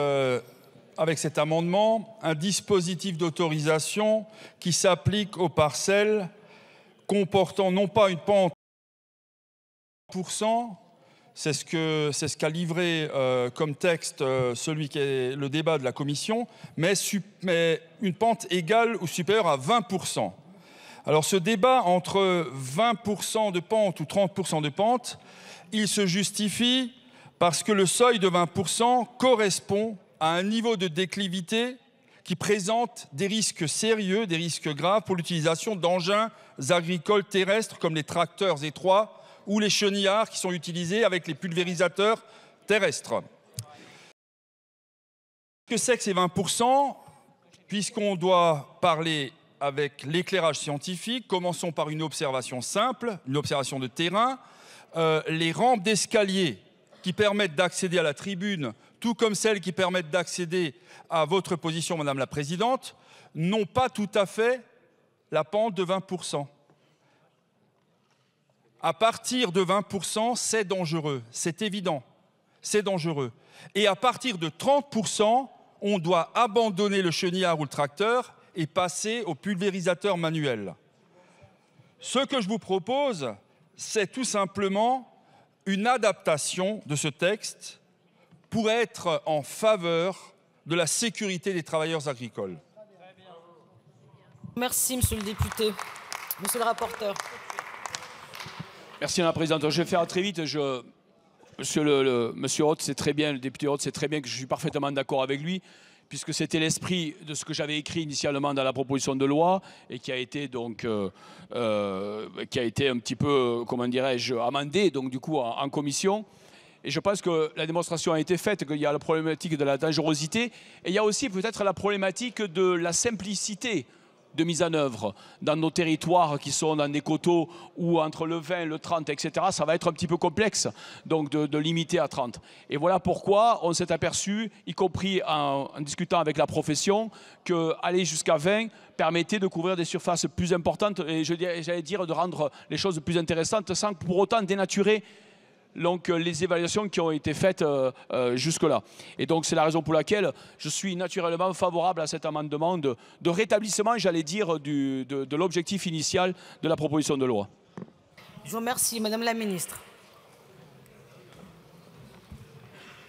avec cet amendement un dispositif d'autorisation qui s'applique aux parcelles comportant non pas une pente %, c'est ce qu'a livré comme texte celui qui est le débat de la commission, mais une pente égale ou supérieure à 20%. Alors ce débat entre 20% de pente ou 30% de pente, il se justifie parce que le seuil de 20% correspond à un niveau de déclivité qui présente des risques sérieux, des risques graves pour l'utilisation d'engins agricoles terrestres comme les tracteurs étroits ou les chenillards qui sont utilisés avec les pulvérisateurs terrestres. Que c'est que ces 20%? Puisqu'on doit parler avec l'éclairage scientifique, commençons par une observation simple, une observation de terrain. Les rampes d'escalier qui permettent d'accéder à la tribune, tout comme celles qui permettent d'accéder à votre position, Madame la Présidente, n'ont pas tout à fait la pente de 20%. À partir de 20%, c'est dangereux, c'est évident, c'est dangereux. Et à partir de 30%, on doit abandonner le chenillard ou le tracteur et passer au pulvérisateur manuel. Ce que je vous propose, c'est tout simplement une adaptation de ce texte pour être en faveur de la sécurité des travailleurs agricoles. Merci, monsieur le député. Monsieur le rapporteur. Merci, Madame la Présidente. Je vais faire très vite. Monsieur Roth, c'est très bien, le député Roth, c'est très bien que je suis parfaitement d'accord avec lui, puisque c'était l'esprit de ce que j'avais écrit initialement dans la proposition de loi et qui a été donc qui a été un petit peu, comment dirais-je, amendé donc du coup en commission. Et je pense que la démonstration a été faite, qu'il y a la problématique de la dangerosité et il y a aussi peut-être la problématique de la simplicité de mise en œuvre dans nos territoires qui sont dans des coteaux où entre le 20, le 30, etc., ça va être un petit peu complexe donc de limiter à 30. Et voilà pourquoi on s'est aperçu, y compris en discutant avec la profession, qu'aller jusqu'à 20 permettait de couvrir des surfaces plus importantes et j'allais dire de rendre les choses plus intéressantes sans pour autant dénaturer donc les évaluations qui ont été faites jusque-là. Et donc c'est la raison pour laquelle je suis naturellement favorable à cet amendement de rétablissement, j'allais dire, de l'objectif initial de la proposition de loi. Je vous remercie, Madame la Ministre.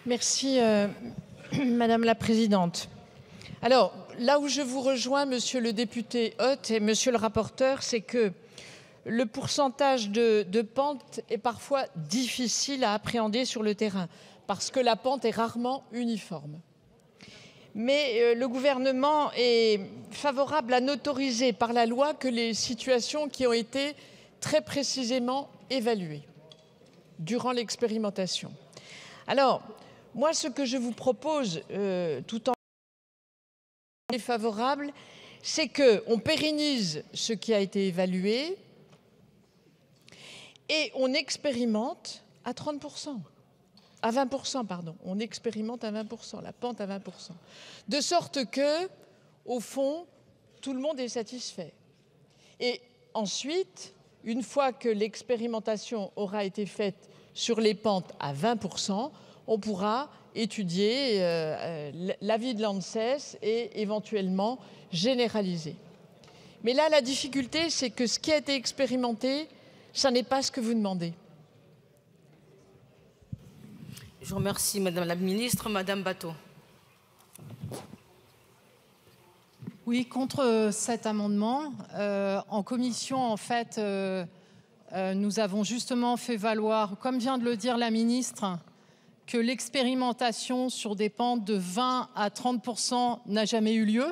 Merci, Madame la Présidente. Alors, là où je vous rejoins, Monsieur le député Hoth et Monsieur le rapporteur, c'est que le pourcentage de pente est parfois difficile à appréhender sur le terrain parce que la pente est rarement uniforme. Mais le gouvernement est favorable à n'autoriser par la loi que les situations qui ont été très précisément évaluées durant l'expérimentation. Alors, moi, ce que je vous propose, tout en étant favorable, c'est qu'on pérennise ce qui a été évalué, et on expérimente à 30%, à 20%, pardon. On expérimente à 20%, la pente à 20%. De sorte que, au fond, tout le monde est satisfait. Et ensuite, une fois que l'expérimentation aura été faite sur les pentes à 20%, on pourra étudier l'avis de l'ANSES et éventuellement généraliser. Mais là, la difficulté, c'est que ce qui a été expérimenté, ça n'est pas ce que vous demandez. Je vous remercie, Madame la Ministre. Madame Batho. Oui, contre cet amendement. En commission, en fait, nous avons justement fait valoir, comme vient de le dire la ministre, que l'expérimentation sur des pentes de 20 à 30% n'a jamais eu lieu.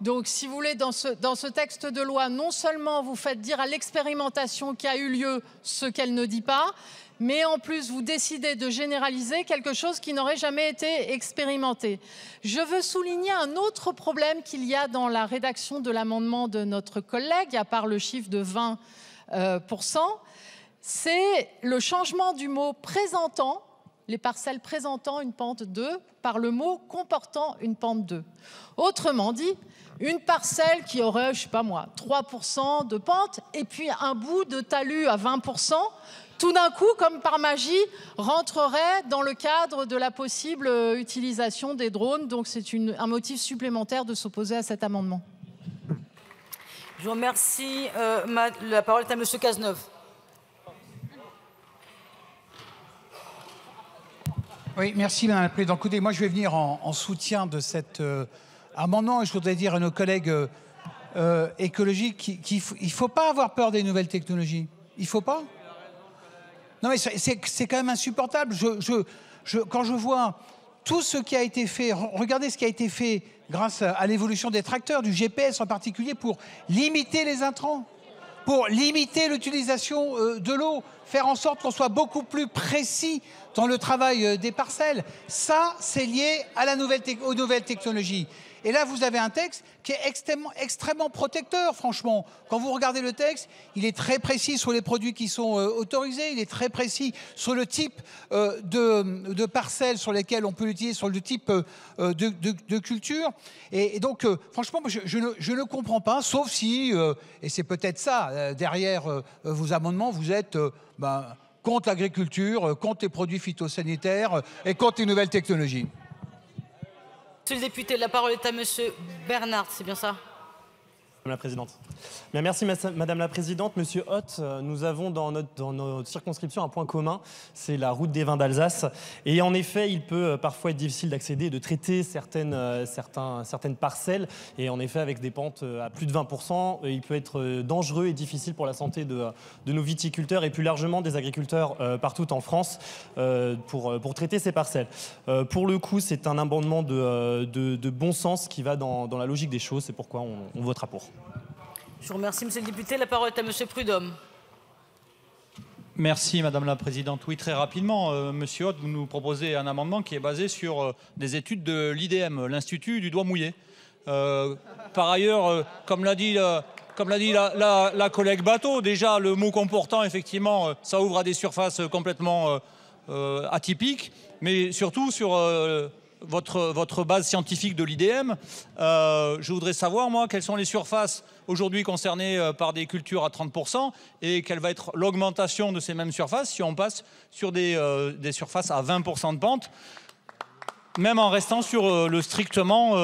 Donc, si vous voulez, dans ce texte de loi, non seulement vous faites dire à l'expérimentation qui a eu lieu ce qu'elle ne dit pas, mais en plus, vous décidez de généraliser quelque chose qui n'aurait jamais été expérimenté. Je veux souligner un autre problème qu'il y a dans la rédaction de l'amendement de notre collègue, à part le chiffre de 20%, c'est le changement du mot « présentant », les parcelles présentant une pente 2, par le mot « comportant une pente 2 ». Autrement dit, une parcelle qui aurait, je ne sais pas moi, 3% de pente et puis un bout de talus à 20%, tout d'un coup, comme par magie, rentrerait dans le cadre de la possible utilisation des drones. Donc c'est un motif supplémentaire de s'opposer à cet amendement. Je vous remercie. La parole est à Monsieur Cazeneuve. Oui, merci Madame la Présidente. Écoutez, moi je vais venir en soutien de cet amendement et je voudrais dire à nos collègues écologiques qu'il ne faut pas avoir peur des nouvelles technologies. Il ne faut pas. Non mais c'est quand même insupportable. Quand je vois tout ce qui a été fait, regardez ce qui a été fait grâce à l'évolution des tracteurs, du GPS en particulier, pour limiter les intrants, pour limiter l'utilisation de l'eau, faire en sorte qu'on soit beaucoup plus précis dans le travail des parcelles. Ça, c'est lié à aux nouvelles technologies. Et là, vous avez un texte qui est extrêmement protecteur, franchement. Quand vous regardez le texte, il est très précis sur les produits qui sont autorisés, il est très précis sur le type de parcelles sur lesquelles on peut l'utiliser, sur le type de culture. Et donc, franchement, je ne comprends pas, sauf si, et c'est peut-être ça, derrière vos amendements, vous êtes contre l'agriculture, contre les produits phytosanitaires et contre les nouvelles technologies. Monsieur le député, la parole est à Monsieur Bernard, c'est bien ça? Madame la Présidente. Bien, merci Madame la Présidente. Monsieur Hoth, nous avons dans notre circonscription un point commun, c'est la route des vins d'Alsace. Et en effet, il peut parfois être difficile d'accéder et de traiter certaines parcelles. Et en effet, avec des pentes à plus de 20%, il peut être dangereux et difficile pour la santé de nos viticulteurs et plus largement des agriculteurs partout en France pour traiter ces parcelles. Pour le coup, c'est un amendement de bon sens qui va dans la logique des choses. C'est pourquoi on votera pour. Je vous remercie, Monsieur le député. La parole est à Monsieur Prudhomme. Merci, Madame la Présidente. Oui, très rapidement, Monsieur Hoth, vous nous proposez un amendement qui est basé sur des études de l'IDM, l'Institut du doigt mouillé. Par ailleurs, comme l'a dit la collègue Bateau, déjà, le mot comportant, effectivement, ça ouvre à des surfaces complètement atypiques, mais surtout sur votre base scientifique de l'IDM. Je voudrais savoir, moi, quelles sont les surfaces aujourd'hui concernées par des cultures à 30% et quelle va être l'augmentation de ces mêmes surfaces si on passe sur des surfaces à 20% de pente, même en restant sur le strictement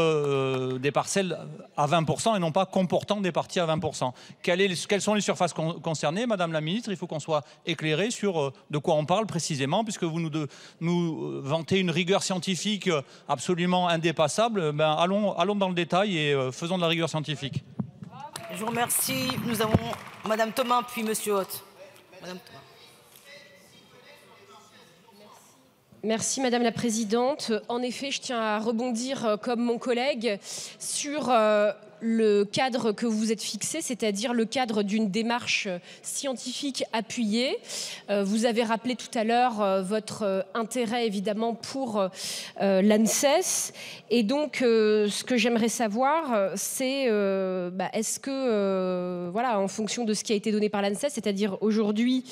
des parcelles à 20% et non pas comportant des parties à 20%. Quelles sont les surfaces concernées, Madame la Ministre? Il faut qu'on soit éclairé sur de quoi on parle précisément, puisque vous nous vantez une rigueur scientifique absolument indépassable. Ben, allons dans le détail et faisons de la rigueur scientifique. Je vous remercie. Nous avons Madame Thomas puis Monsieur Hoth. Madame Thomas. Merci Madame la Présidente. En effet, je tiens à rebondir comme mon collègue sur le cadre que vous êtes fixé, c'est-à-dire le cadre d'une démarche scientifique appuyée. Vous avez rappelé tout à l'heure votre intérêt évidemment pour l'ANSES. Et donc, ce que j'aimerais savoir, c'est est-ce que, voilà, en fonction de ce qui a été donné par l'ANSES, c'est-à-dire aujourd'hui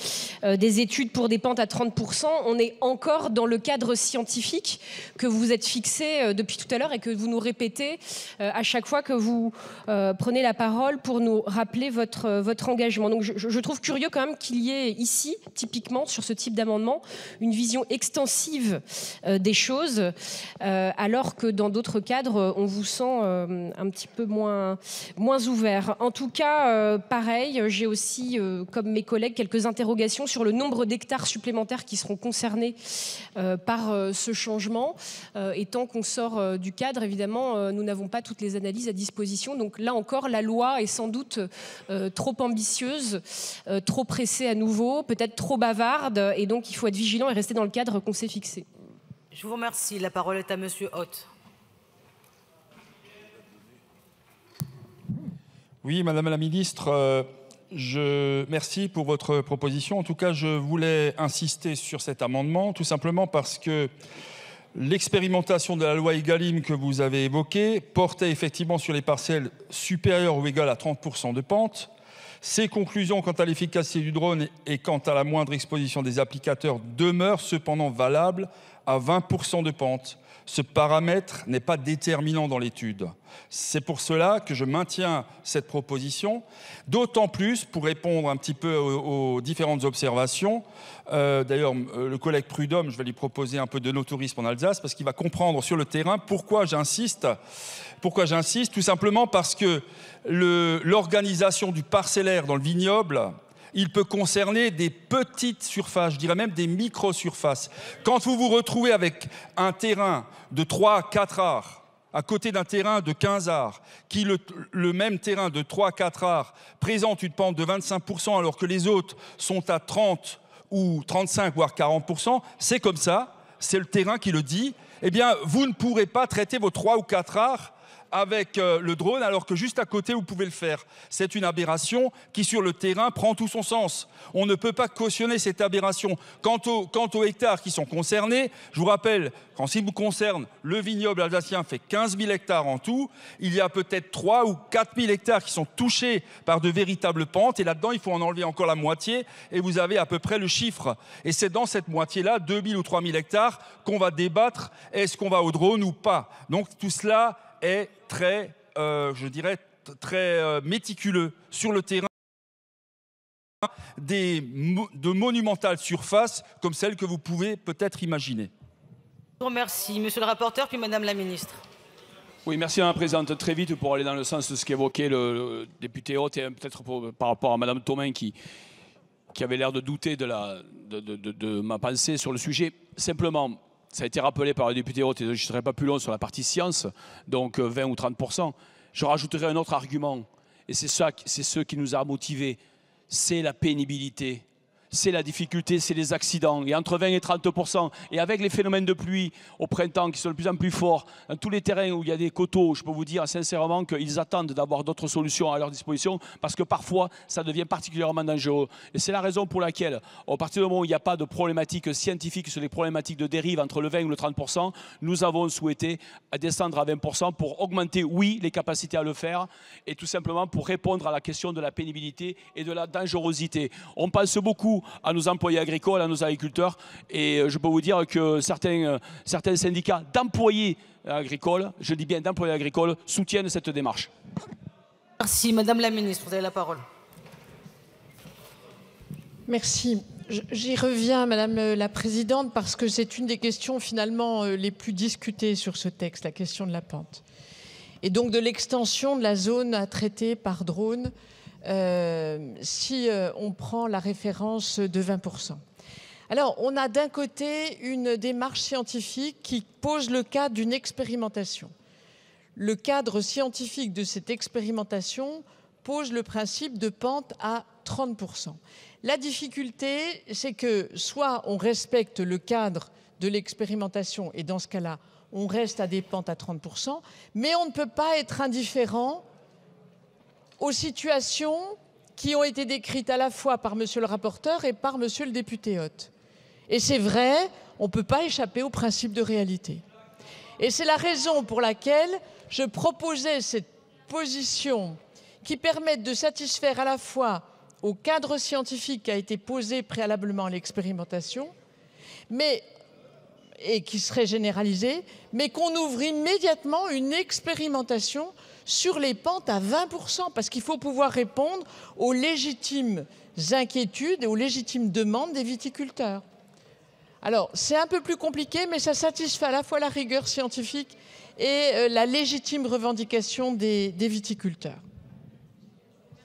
des études pour des pentes à 30%, on est encore dans le cadre scientifique que vous êtes fixé depuis tout à l'heure et que vous nous répétez à chaque fois que vous prenez la parole pour nous rappeler votre engagement. Donc je trouve curieux quand même qu'il y ait ici, typiquement sur ce type d'amendement, une vision extensive des choses, alors que dans d'autres cadres, on vous sent un petit peu moins ouvert. En tout cas, pareil, j'ai aussi, comme mes collègues, quelques interrogations sur le nombre d'hectares supplémentaires qui seront concernés par ce changement. Et tant qu'on sort du cadre, évidemment, nous n'avons pas toutes les analyses à disposition. Donc là encore, la loi est sans doute trop ambitieuse, trop pressée à nouveau, peut-être trop bavarde. Et donc, il faut être vigilant et rester dans le cadre qu'on s'est fixé. Je vous remercie. La parole est à Monsieur Hoth. Oui, Madame la Ministre, merci pour votre proposition. En tout cas, je voulais insister sur cet amendement, tout simplement parce que l'expérimentation de la loi Egalim que vous avez évoquée portait effectivement sur les parcelles supérieures ou égales à 30% de pente. Ces conclusions quant à l'efficacité du drone et quant à la moindre exposition des applicateurs demeurent cependant valables à 20% de pente. Ce paramètre n'est pas déterminant dans l'étude. C'est pour cela que je maintiens cette proposition, d'autant plus pour répondre un petit peu aux différentes observations. D'ailleurs, le collègue Prudhomme, je vais lui proposer un peu de no-tourisme en Alsace parce qu'il va comprendre sur le terrain pourquoi j'insiste. Tout simplement parce que l'organisation du parcellaire dans le vignoble, il peut concerner des petites surfaces, je dirais même des micro-surfaces. Quand vous vous retrouvez avec un terrain de 3 à 4 arts, à côté d'un terrain de 15 arts, qui le même terrain de 3 à 4 arts présente une pente de 25% alors que les autres sont à 30 ou 35 voire 40%, c'est comme ça, c'est le terrain qui le dit, eh bien vous ne pourrez pas traiter vos 3 ou 4 arts avec le drone, alors que juste à côté, vous pouvez le faire. C'est une aberration qui, sur le terrain, prend tout son sens. On ne peut pas cautionner cette aberration. Quant aux hectares qui sont concernés, je vous rappelle, quand ce qui vous concerne, le vignoble alsacien fait 15 000 hectares en tout. Il y a peut-être 3 ou 4 000 hectares qui sont touchés par de véritables pentes. Et là-dedans, il faut en enlever encore la moitié. Et vous avez à peu près le chiffre. Et c'est dans cette moitié-là, 2 000 ou 3 000 hectares, qu'on va débattre. Est-ce qu'on va au drone ou pas? Donc tout cela est très, je dirais, très méticuleux sur le terrain de monumentales surfaces comme celles que vous pouvez peut-être imaginer. Je vous remercie. Monsieur le rapporteur, puis Madame la Ministre. Oui, merci Madame la Présidente. Très vite pour aller dans le sens de ce qu'évoquait le député Hott et peut-être par rapport à Madame Thomain qui avait l'air de douter de ma pensée sur le sujet. Simplement, ça a été rappelé par le député Hott et je ne serai pas plus long sur la partie science, donc 20 ou 30%. Je rajouterai un autre argument et c'est ce qui nous a motivés, c'est la pénibilité. C'est la difficulté, c'est les accidents. Et entre 20 et 30%, et avec les phénomènes de pluie au printemps qui sont de plus en plus forts, dans tous les terrains où il y a des coteaux, je peux vous dire sincèrement qu'ils attendent d'avoir d'autres solutions à leur disposition parce que parfois, ça devient particulièrement dangereux. Et c'est la raison pour laquelle, à partir du moment où il n'y a pas de problématiques scientifiques sur les problématiques de dérive entre le 20 et le 30%, nous avons souhaité descendre à 20% pour augmenter, oui, les capacités à le faire et tout simplement pour répondre à la question de la pénibilité et de la dangerosité. On pense beaucoup à nos employés agricoles, à nos agriculteurs. Et je peux vous dire que certains syndicats d'employés agricoles, je dis bien d'employés agricoles, soutiennent cette démarche. Merci. Madame la Ministre, vous avez la parole. Merci. J'y reviens, Madame la Présidente, parce que c'est une des questions finalement les plus discutées sur ce texte, la question de la pente. Et donc de l'extension de la zone à traiter par drone si on prend la référence de 20%. Alors, on a d'un côté une démarche scientifique qui pose le cadre d'une expérimentation. Le cadre scientifique de cette expérimentation pose le principe de pente à 30%. La difficulté, c'est que soit on respecte le cadre de l'expérimentation, et dans ce cas-là, on reste à des pentes à 30%, mais on ne peut pas être indifférent aux situations qui ont été décrites à la fois par monsieur le rapporteur et par monsieur le député Hott. Et c'est vrai, on ne peut pas échapper au principe de réalité. Et c'est la raison pour laquelle je proposais cette position qui permette de satisfaire à la fois au cadre scientifique qui a été posé préalablement à l'expérimentation, et qui serait généralisé, mais qu'on ouvre immédiatement une expérimentation sur les pentes à 20%, parce qu'il faut pouvoir répondre aux légitimes inquiétudes et aux légitimes demandes des viticulteurs. Alors, c'est un peu plus compliqué, mais ça satisfait à la fois la rigueur scientifique et la légitime revendication des viticulteurs.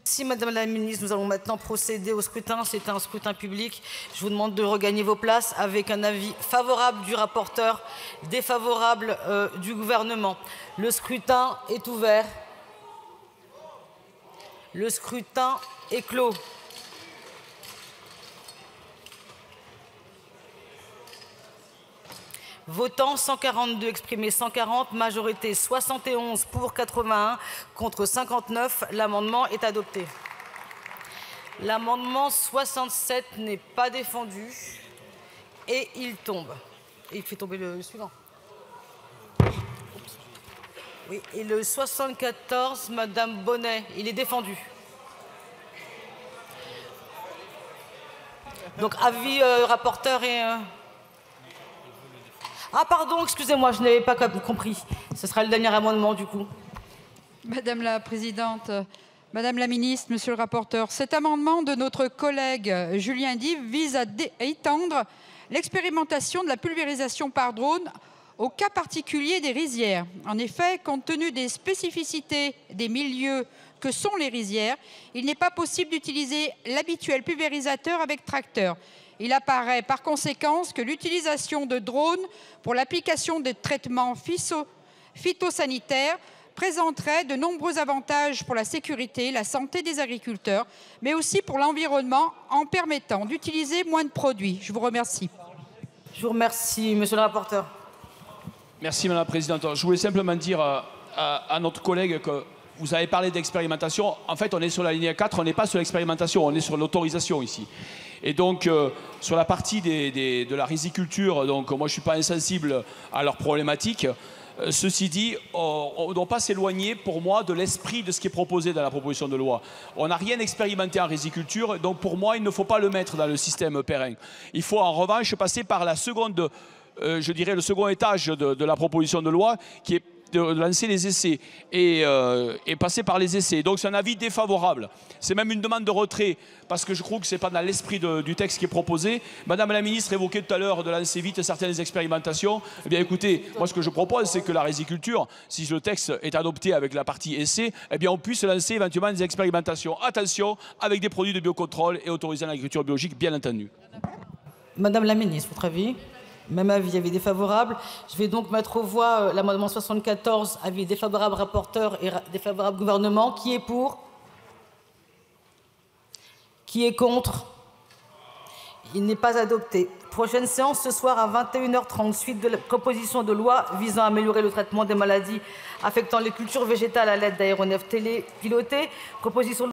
Merci Madame la Ministre. Nous allons maintenant procéder au scrutin. C'est un scrutin public. Je vous demande de regagner vos places avec un avis favorable du rapporteur, défavorable du gouvernement. Le scrutin est ouvert. Le scrutin est clos. Votant 142, exprimé 140, majorité 71 pour 81, contre 59. L'amendement est adopté. L'amendement 67 n'est pas défendu et il tombe. Et il fait tomber le suivant. Oui, et le 74, Madame Bonnet, il est défendu. Donc avis rapporteur et... Ah pardon, excusez-moi, je n'avais pas compris. Ce sera le dernier amendement du coup. Madame la Présidente, Madame la Ministre, Monsieur le rapporteur, cet amendement de notre collègue Julien Dive vise à étendre l'expérimentation de la pulvérisation par drone au cas particulier des rizières. En effet, compte tenu des spécificités des milieux que sont les rizières, il n'est pas possible d'utiliser l'habituel pulvérisateur avec tracteur. Il apparaît par conséquent que l'utilisation de drones pour l'application des traitements phytosanitaires présenterait de nombreux avantages pour la sécurité, la santé des agriculteurs, mais aussi pour l'environnement en permettant d'utiliser moins de produits. Je vous remercie. Je vous remercie, Monsieur le rapporteur. Merci Madame la Présidente. Je voulais simplement dire à notre collègue que vous avez parlé d'expérimentation. En fait, on est sur la ligne 4, on n'est pas sur l'expérimentation, on est sur l'autorisation ici. Et donc, sur la partie de la riziculture, donc moi je ne suis pas insensible à leurs problématiques. Ceci dit, on ne doit pas s'éloigner pour moi de l'esprit de ce qui est proposé dans la proposition de loi. On n'a rien expérimenté en riziculture, donc pour moi il ne faut pas le mettre dans le système périn. Il faut en revanche passer par la seconde, je dirais le second étage de la proposition de loi qui est de lancer les essais et passer par les essais. Donc c'est un avis défavorable. C'est même une demande de retrait parce que je crois que ce n'est pas dans l'esprit du texte qui est proposé. Madame la ministre évoquait tout à l'heure de lancer vite certaines expérimentations. Eh bien écoutez, moi ce que je propose, c'est que la riziculture, si le texte est adopté avec la partie essai, eh bien on puisse lancer éventuellement des expérimentations. Attention, avec des produits de biocontrôle et autorisant l'agriculture biologique, bien entendu. Madame la ministre, votre avis? Même avis, avis défavorable. Je vais donc mettre aux voix l'amendement 74, avis défavorable rapporteur et défavorable gouvernement. Qui est pour? Qui est contre? Il n'est pas adopté. Prochaine séance ce soir à 21h30, suite de la proposition de loi visant à améliorer le traitement des maladies affectant les cultures végétales à l'aide d'aéronefs télépilotés. Proposition